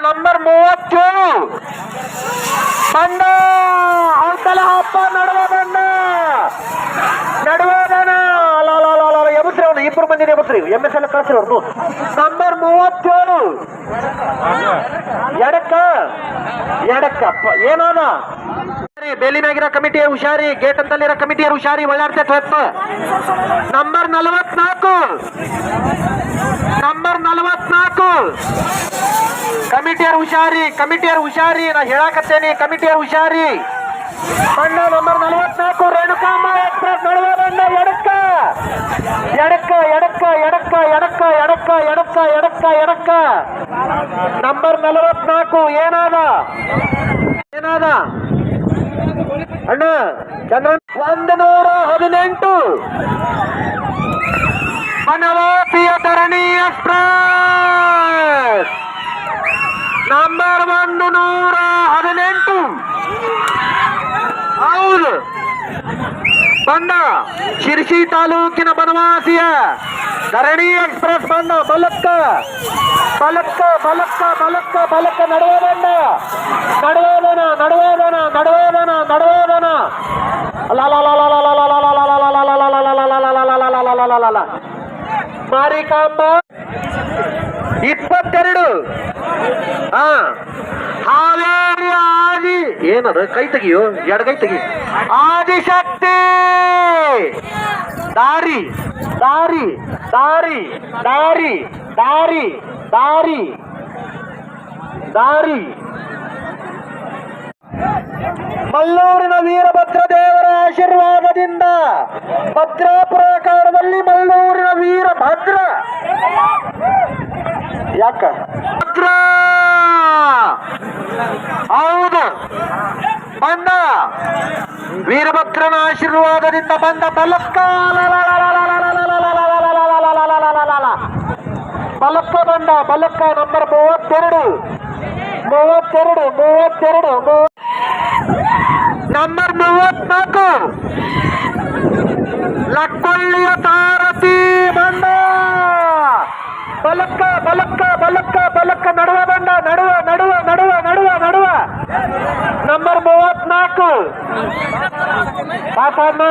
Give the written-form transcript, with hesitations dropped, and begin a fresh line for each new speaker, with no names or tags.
number 37 ಬಂದ ಅವತಲ ಹಬ್ಬ ನಡುವದಣ್ಣ ಎಬಸ್ರಿ ಅವನು ಇಬ್ಬರು ಮಂದಿನ ಎಬಸ್ರಿ MS ಎಲ್ಲ ಕಳಿಸ್ರಿ ಅವ್ರದ್ದು ನಂಬರ್ 37 ಎಡಕ್ಕ ಏನಾದ ಬೇಲಿನಾಗಿರೋ ಕಮಿಟಿಯರು ಹುಷಾರಿ ಗೇಟ್ ಅಂತಲ್ಲಿರೋ ಕಮಿಟಿಯರು ಹುಷಾರಿ ಒಳ್ಳಾಡ್ತೈತೆ ಹೊತ್ತು ನಂಬರ್ 44 ಕಮಿಟಿಯರು ಹುಷಾರಿ ನಾ ಹೇಳಾಕತ್ತೇನಿ ಕಮಿಟಿಯರು ಹುಷಾರಿ ಬಣ್ಣ ನಂಬರ್ 44 ರೇಣುಕಾಂಬ ಎಕ್ಸ್ಪ್ರೆಸ್ ನಡುವೆ ಬಣ್ಣ ಎಡಕ್ಕ ನಂಬರ್ 44 ಏನಾದ ಅಣ್ಣ ಚಂದ್ರನ್ 118 ಬನವಾಸಿಯ ಧರಣಿ ಎಕ್ಸ್ಪ್ರೆಸ್ ನಂಬರ್ 118 ಹೌದು ಬಂದ ಶಿರ್ಸಿ ತಾಲೂಕಿನ ಬನವಾಸಿಯ ಧರಣಿ ಎಕ್ಸ್ಪ್ರೆಸ್ ಬಂದ ಬಲಕ್ಕ ನಡುವೆ ಬಂದ ನಡುವೇದನ ಮಾರಿಕಾಂಬ 22 ಹಾವೇರಿ ಆದಿ ಏನದು ಕೈ ತೆಗಿಯೋ ಎಡಗೈ ತೆಗಿ ಆದಿಶಕ್ತಿ ದಾರಿ ಮಲ್ಲೂರಿನ ವೀರಭದ್ರ ದೇವರ ಆಶೀರ್ವಾದದಿಂದ ಭದ್ರಾಪುರ ಕಾಲದಲ್ಲಿ ಮಲ್ಲೂರಿನ ವೀರಭದ್ರ ಯಾಕ ಭದ್ರ ಹೌದು ಬಂದ ವೀರಭದ್ರನ ಆಶೀರ್ವಾದದಿಂದ ಬಂದ ಬಲಕ್ಕ ನಂಬರ್ 32 ನಂಬರ್ 34 ಲಕ್ಕೊಳ್ಳಿಯ ತಾರತಿ ಬಂದ ಬಲಕ್ಕ ನಡುವ ಬಂದ ನಡುವ ನಂಬರ್ 34 ಪಾಪಮ್ಮ